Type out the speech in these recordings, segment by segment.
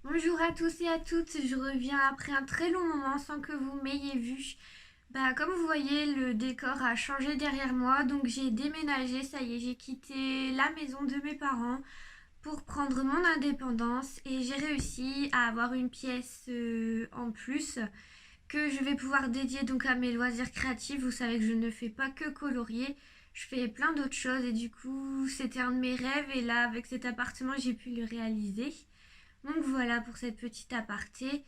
Bonjour à tous et à toutes, je reviens après un très long moment sans que vous m'ayez vu. Comme vous voyez, le décor a changé derrière moi, donc j'ai déménagé, ça y est, j'ai quitté la maison de mes parents pour prendre mon indépendance et j'ai réussi à avoir une pièce en plus que je vais pouvoir dédier donc à mes loisirs créatifs. Vous savez que je ne fais pas que colorier, je fais plein d'autres choses et du coup, c'était un de mes rêves et là, avec cet appartement, j'ai pu le réaliser. Donc voilà pour cette petite aparté.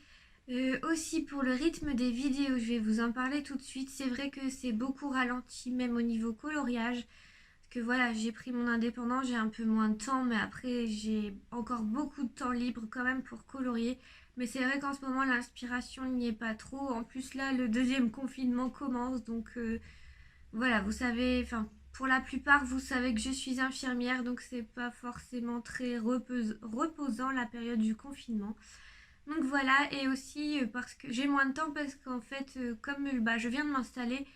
Aussi pour le rythme des vidéos, je vais vous en parler tout de suite. C'est vrai que c'est beaucoup ralenti, même au niveau coloriage. Parce que voilà, j'ai pris mon indépendance, j'ai un peu moins de temps, mais après j'ai encore beaucoup de temps libre quand même pour colorier. Mais c'est vrai qu'en ce moment l'inspiration n'y est pas trop. En plus là, le deuxième confinement commence, donc voilà, vous savez, enfin, pour la plupart, vous savez que je suis infirmière, donc c'est pas forcément très reposant la période du confinement. Donc voilà, et aussi parce que j'ai moins de temps, parce qu'en fait, comme je viens de m'installer,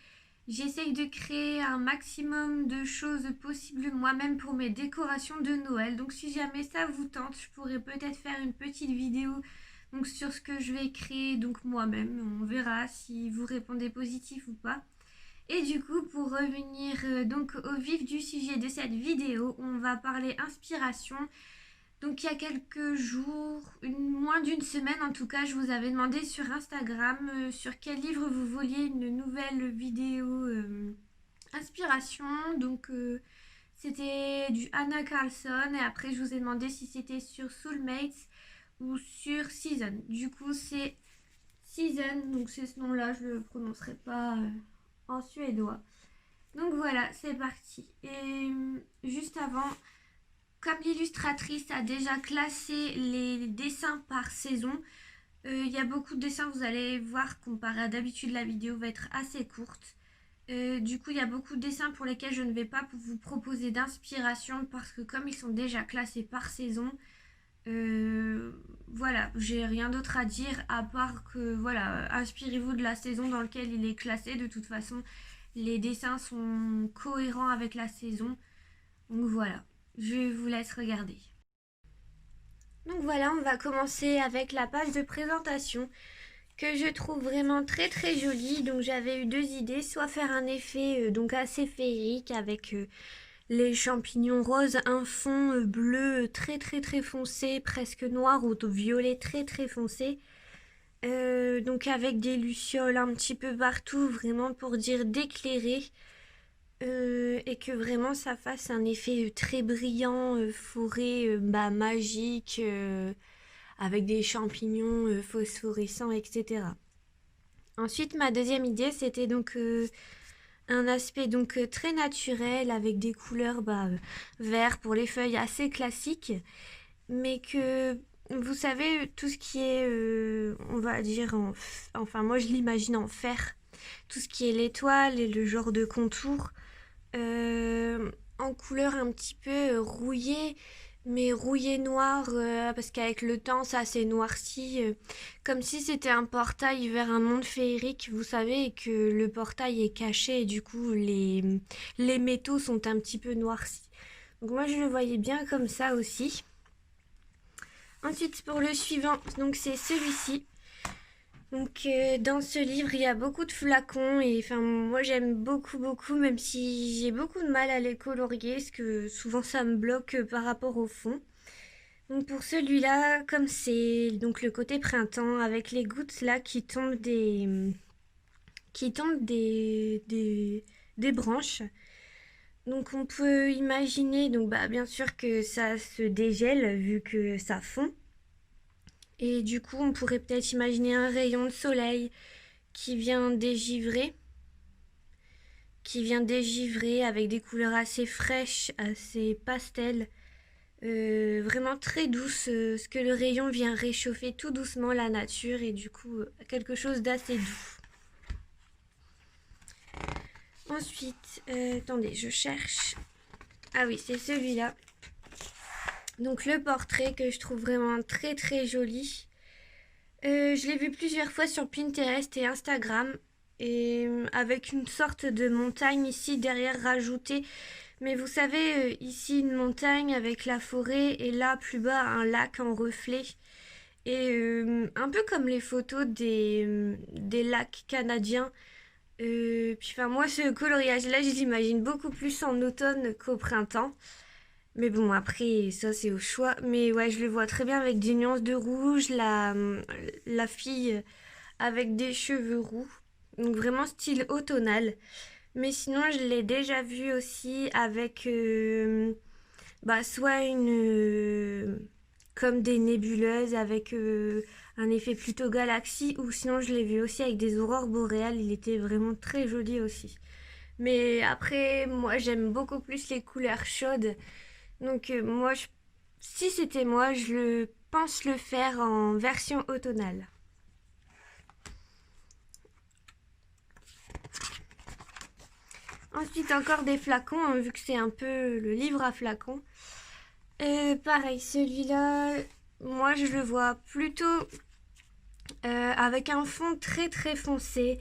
j'essaye de créer un maximum de choses possibles moi-même pour mes décorations de Noël. Donc si jamais ça vous tente, je pourrais peut-être faire une petite vidéo donc sur ce que je vais créer donc moi-même. On verra si vous répondez positif ou pas. Et du coup, pour revenir donc au vif du sujet de cette vidéo, on va parler inspiration. Donc il y a quelques jours, moins d'une semaine en tout cas, je vous avais demandé sur Instagram sur quel livre vous vouliez une nouvelle vidéo inspiration. Donc c'était du Anna Carlson et après je vous ai demandé si c'était sur Soulmates ou sur Season. Du coup c'est Season, donc c'est ce nom-là, je le prononcerai pas en suédois. Donc voilà, c'est parti. Et juste avant, comme l'illustratrice a déjà classé les dessins par saison, il y a beaucoup de dessins, vous allez voir, comparé à d'habitude, la vidéo va être assez courte. Du coup, il y a beaucoup de dessins pour lesquels je ne vais pas vous proposer d'inspiration parce que comme ils sont déjà classés par saison, euh, voilà, j'ai rien d'autre à dire à part que voilà, inspirez-vous de la saison dans laquelle il est classé. De toute façon, les dessins sont cohérents avec la saison. Donc voilà, je vous laisse regarder. Donc voilà, on va commencer avec la page de présentation que je trouve vraiment très très jolie. Donc j'avais eu deux idées, soit faire un effet donc assez féerique avec les champignons roses, un fond bleu très très très foncé, presque noir ou violet très très foncé. Donc avec des lucioles un petit peu partout, vraiment pour dire d'éclairer. Et que vraiment ça fasse un effet très brillant, forêt magique, avec des champignons phosphorescents, etc. Ensuite, ma deuxième idée, c'était donc un aspect donc très naturel avec des couleurs vert pour les feuilles assez classiques, mais que vous savez tout ce qui est, on va dire, enfin moi je l'imagine en fer, tout ce qui est l'étoile et le genre de contour en couleur un petit peu rouillée, mais rouillé noir, parce qu'avec le temps ça s'est noirci, comme si c'était un portail vers un monde féerique, vous savez, et que le portail est caché et du coup les métaux sont un petit peu noircis. Donc moi je le voyais bien comme ça aussi. Ensuite pour le suivant, donc c'est celui-ci. Donc dans ce livre, il y a beaucoup de flacons et enfin moi j'aime beaucoup beaucoup même si j'ai beaucoup de mal à les colorier parce que souvent ça me bloque par rapport au fond. Donc pour celui-là, comme c'est donc le côté printemps avec les gouttes là qui tombent des branches. Donc on peut imaginer donc bien sûr que ça se dégèle vu que ça fond. Et du coup, on pourrait peut-être imaginer un rayon de soleil qui vient dégivrer, avec des couleurs assez fraîches, assez pastel, vraiment très douces, ce que le rayon vient réchauffer tout doucement la nature et du coup quelque chose d'assez doux. Ensuite, attendez, je cherche. Ah oui, c'est celui-là. Donc le portrait que je trouve vraiment très très joli. Je l'ai vu plusieurs fois sur Pinterest et Instagram et avec une sorte de montagne ici derrière rajoutée. Mais vous savez, ici une montagne avec la forêt et là plus bas un lac en reflet. Et un peu comme les photos des lacs canadiens. Puis enfin, moi, ce coloriage-là, je l'imagine beaucoup plus en automne qu'au printemps. Mais bon, après, ça, c'est au choix. Mais ouais, je le vois très bien avec des nuances de rouge, la fille avec des cheveux roux. Donc vraiment style automnal. Mais sinon, je l'ai déjà vu aussi avec soit comme des nébuleuses avec un effet plutôt galaxie, ou sinon je l'ai vu aussi avec des aurores boréales. Il était vraiment très joli aussi. Mais après, moi, j'aime beaucoup plus les couleurs chaudes. Donc si c'était moi, pense le faire en version automnale. Ensuite, encore des flacons, hein, vu que c'est un peu le livre à flacons. Pareil, celui-là, moi je le vois plutôt avec un fond très très foncé,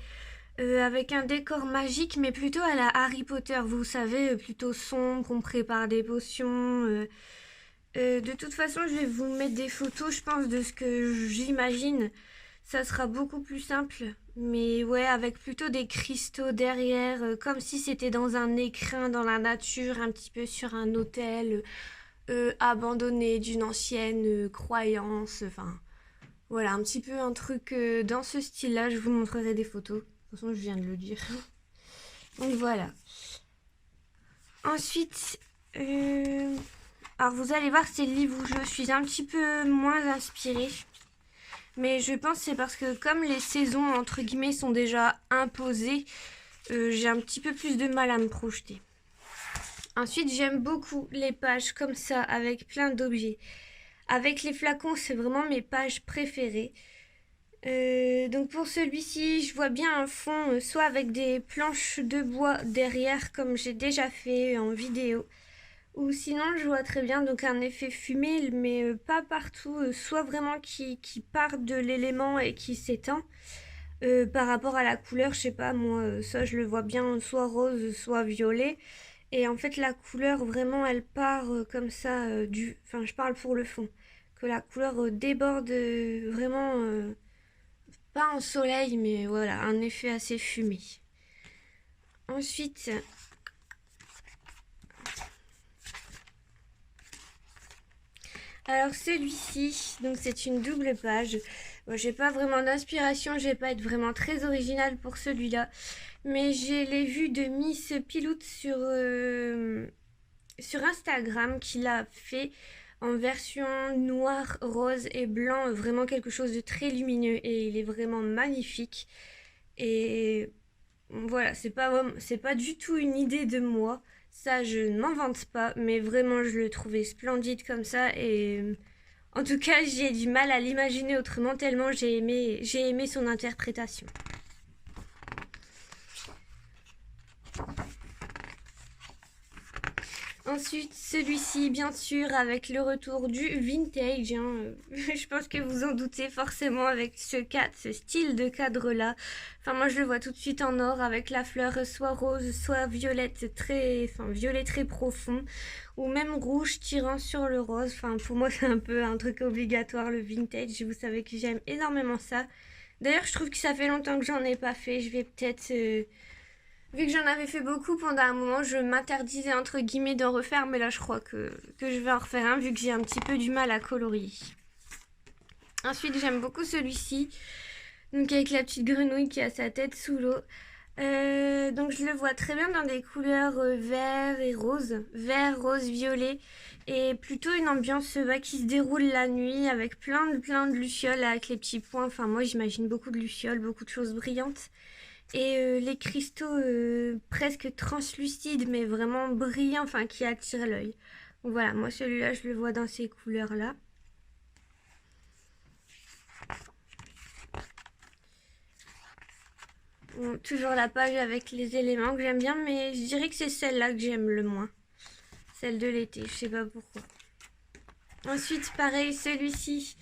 avec un décor magique, mais plutôt à la Harry Potter, vous savez, plutôt sombre, on prépare des potions. De toute façon, je vais vous mettre des photos, je pense, de ce que j'imagine. Ça sera beaucoup plus simple, mais ouais, avec plutôt des cristaux derrière, comme si c'était dans un écrin dans la nature, un petit peu sur un hôtel abandonné d'une ancienne croyance. Enfin, voilà, un petit peu un truc dans ce style-là. Je vous montrerai des photos. De toute façon, je viens de le dire. Donc voilà. Ensuite, alors vous allez voir, c'est le livre où je suis un petit peu moins inspirée. Mais je pense que c'est parce que comme les saisons, entre guillemets, sont déjà imposées, j'ai un petit peu plus de mal à me projeter. Ensuite, j'aime beaucoup les pages comme ça, avec plein d'objets. Avec les flacons, c'est vraiment mes pages préférées. Donc pour celui-ci, je vois bien un fond, soit avec des planches de bois derrière, comme j'ai déjà fait en vidéo, ou sinon je vois très bien donc un effet fumé, mais pas partout, soit vraiment qui part de l'élément et qui s'étend. Par rapport à la couleur, je sais pas, moi, ça je le vois bien, soit rose, soit violet. Et en fait, la couleur, vraiment, elle part comme ça Enfin, je parle pour le fond. Que la couleur déborde vraiment, pas en soleil, mais voilà, un effet assez fumé. Ensuite, alors celui-ci, donc c'est une double page. Bon, j'ai pas vraiment d'inspiration, je vais pas être vraiment très originale pour celui-là. Mais je l'ai vu de Miss Piloute sur Instagram qui l'a fait en version noir, rose et blanc, vraiment quelque chose de très lumineux et il est vraiment magnifique. Et voilà, c'est pas du tout une idée de moi, ça je ne m'en vante pas, mais vraiment je le trouvais splendide comme ça et en tout cas j'ai du mal à l'imaginer autrement tellement j'ai aimé son interprétation. Ensuite, celui-ci, bien sûr, avec le retour du vintage. Hein. Je pense que vous en doutez forcément avec ce style de cadre-là. Enfin, moi, je le vois tout de suite en or avec la fleur soit rose, soit violette, violet très profond, ou même rouge tirant sur le rose. Enfin, pour moi, c'est un peu un truc obligatoire, le vintage. Vous savez que j'aime énormément ça. D'ailleurs, je trouve que ça fait longtemps que j'en ai pas fait. Je vais peut-être... vu que j'en avais fait beaucoup pendant un moment, je m'interdisais entre guillemets d'en refaire, mais là je crois que je vais en refaire un vu que j'ai un petit peu du mal à colorier. Ensuite, j'aime beaucoup celui-ci, donc avec la petite grenouille qui a sa tête sous l'eau. Donc je le vois très bien dans des couleurs vert et rose, vert, rose, violet, et plutôt une ambiance qui se déroule la nuit avec plein de lucioles avec les petits points. Enfin moi j'imagine beaucoup de lucioles, beaucoup de choses brillantes. Et les cristaux presque translucides, mais vraiment brillants, enfin qui attirent l'œil. Donc voilà, moi celui-là, je le vois dans ces couleurs-là. Bon, toujours la page avec les éléments que j'aime bien, mais je dirais que c'est celle-là que j'aime le moins. Celle de l'été, je sais pas pourquoi. Ensuite, pareil, celui-ci,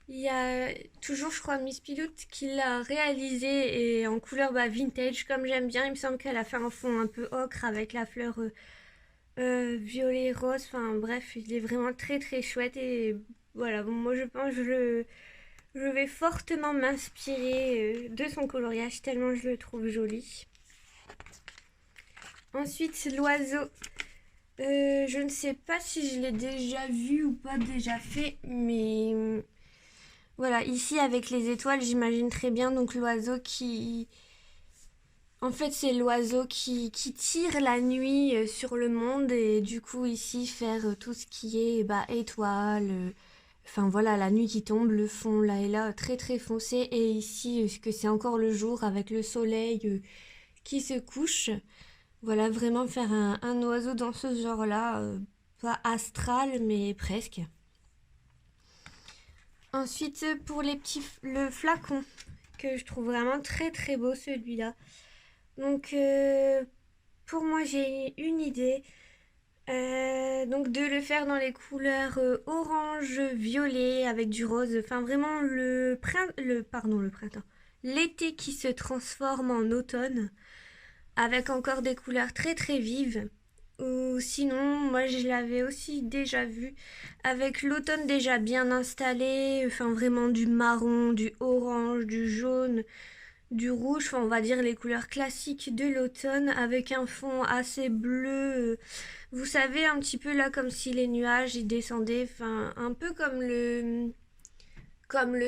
il y a toujours, je crois, Miss Pilote qui l'a réalisé et en couleur vintage, comme j'aime bien. Il me semble qu'elle a fait un fond un peu ocre avec la fleur violet, rose. Enfin bref, il est vraiment très très chouette et voilà. Bon, moi je pense que Je vais fortement m'inspirer de son coloriage tellement je le trouve joli. Ensuite, l'oiseau. Je ne sais pas si je l'ai déjà vu ou pas déjà fait, mais voilà, ici avec les étoiles, j'imagine très bien donc l'oiseau qui... En fait, c'est l'oiseau qui tire la nuit sur le monde et du coup ici faire tout ce qui est étoiles, enfin voilà, la nuit qui tombe, le fond là et là très très foncé et ici que c'est encore le jour avec le soleil qui se couche. Voilà, vraiment faire un oiseau dans ce genre-là, pas astral mais presque. Ensuite, pour le flacon, que je trouve vraiment très très beau celui-là. Donc, pour moi, j'ai une idée. Donc, de le faire dans les couleurs orange, violet, avec du rose. Enfin, vraiment le printemps. L'été qui se transforme en automne, avec encore des couleurs très très vives. Ou sinon, moi je l'avais aussi déjà vu avec l'automne déjà bien installé, enfin vraiment du marron, du orange, du jaune, du rouge, enfin on va dire les couleurs classiques de l'automne avec un fond assez bleu. Vous savez, un petit peu là comme si les nuages y descendaient, enfin un peu comme le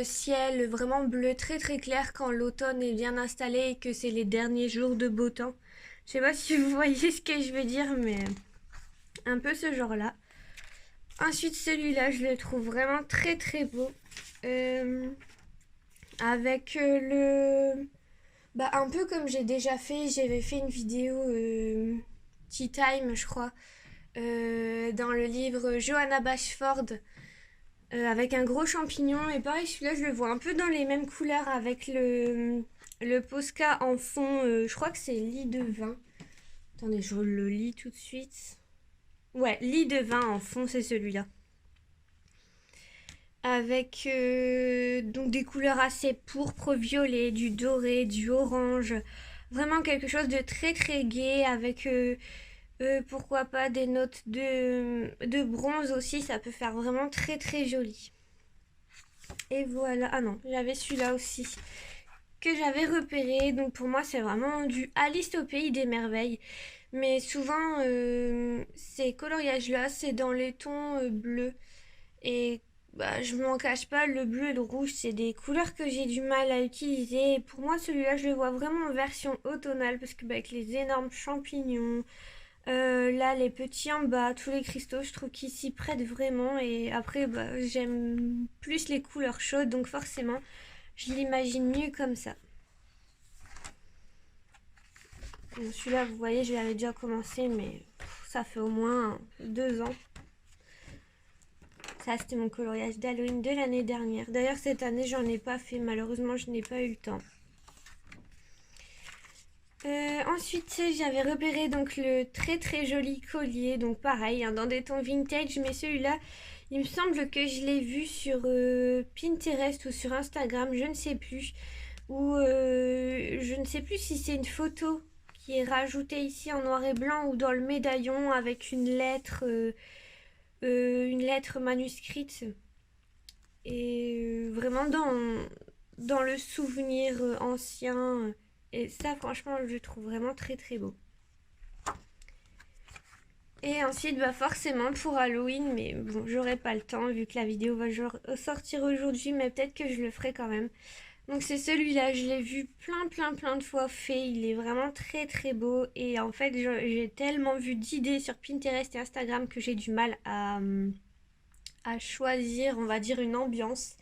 ciel vraiment bleu très très clair quand l'automne est bien installé et que c'est les derniers jours de beau temps. Je sais pas si vous voyez ce que je veux dire, mais un peu ce genre-là. Ensuite, celui-là, je le trouve vraiment très très beau. Avec un peu comme j'ai déjà fait, j'avais fait une vidéo Tea Time, je crois, dans le livre Johanna Bashford, avec un gros champignon. Et pareil, celui-là, je le vois un peu dans les mêmes couleurs avec le Posca en fond. Je crois que c'est lit de vin. Attendez, je le lis tout de suite. Ouais, lit de vin en fond, c'est celui-là. Avec donc des couleurs assez pourpre, violet, du doré, du orange. Vraiment quelque chose de très très gai avec pourquoi pas des notes de bronze aussi. Ça peut faire vraiment très très joli. Et voilà. Ah non, j'avais celui-là aussi que j'avais repéré. Donc pour moi, c'est vraiment du Alice au pays des merveilles. Mais souvent, ces coloriages-là, c'est dans les tons bleus. Et je m'en cache pas, le bleu et le rouge, c'est des couleurs que j'ai du mal à utiliser. Et pour moi, celui-là, je le vois vraiment en version automnale parce que avec les énormes champignons, là, les petits en bas, tous les cristaux, je trouve qu'ils s'y prêtent vraiment. Et après, j'aime plus les couleurs chaudes, donc forcément, je l'imagine mieux comme ça. Bon, celui-là, vous voyez, je l'avais déjà commencé, mais ça fait au moins 2 ans. Ça, c'était mon coloriage d'Halloween de l'année dernière. D'ailleurs, cette année, j'en ai pas fait. Malheureusement, je n'ai pas eu le temps. Ensuite, j'avais repéré donc le très très joli collier. Donc pareil, dans des tons vintage. Mais celui-là, il me semble que je l'ai vu sur Pinterest ou sur Instagram. Je ne sais plus. Ou je ne sais plus si c'est une photo qui est rajoutée ici en noir et blanc ou dans le médaillon avec une lettre manuscrite et vraiment dans le souvenir ancien. Et ça, franchement, je le trouve vraiment très très beau. Et ensuite, forcément pour Halloween, mais bon, j'aurai pas le temps vu que la vidéo va sortir aujourd'hui, mais peut-être que je le ferai quand même. Donc c'est celui-là, je l'ai vu plein de fois fait, il est vraiment très très beau. Et en fait, j'ai tellement vu d'idées sur Pinterest et Instagram que j'ai du mal à choisir, on va dire, une ambiance.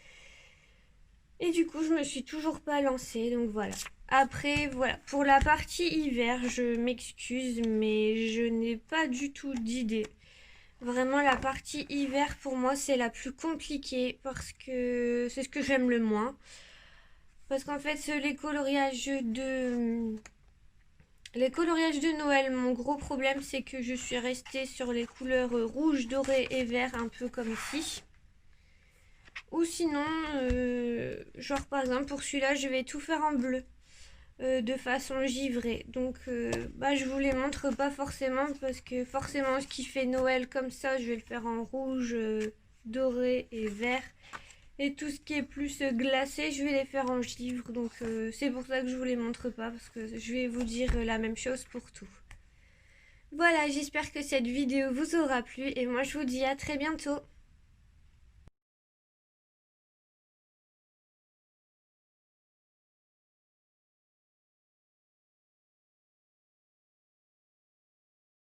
Et du coup, je me suis toujours pas lancée, donc voilà. Après, voilà, pour la partie hiver, je m'excuse, mais je n'ai pas du tout d'idée. Vraiment, la partie hiver, pour moi, c'est la plus compliquée parce que c'est ce que j'aime le moins. Parce qu'en fait, les coloriages de Noël, mon gros problème, c'est que je suis restée sur les couleurs rouge, doré et vert, un peu comme ici. Ou sinon, genre par exemple pour celui-là, je vais tout faire en bleu de façon givrée. Donc je vous les montre pas forcément parce que forcément ce qui fait Noël comme ça, je vais le faire en rouge, doré et vert. Et tout ce qui est plus glacé, je vais les faire en givre. Donc c'est pour ça que je vous les montre pas, parce que je vais vous dire la même chose pour tout. Voilà, j'espère que cette vidéo vous aura plu et moi je vous dis à très bientôt.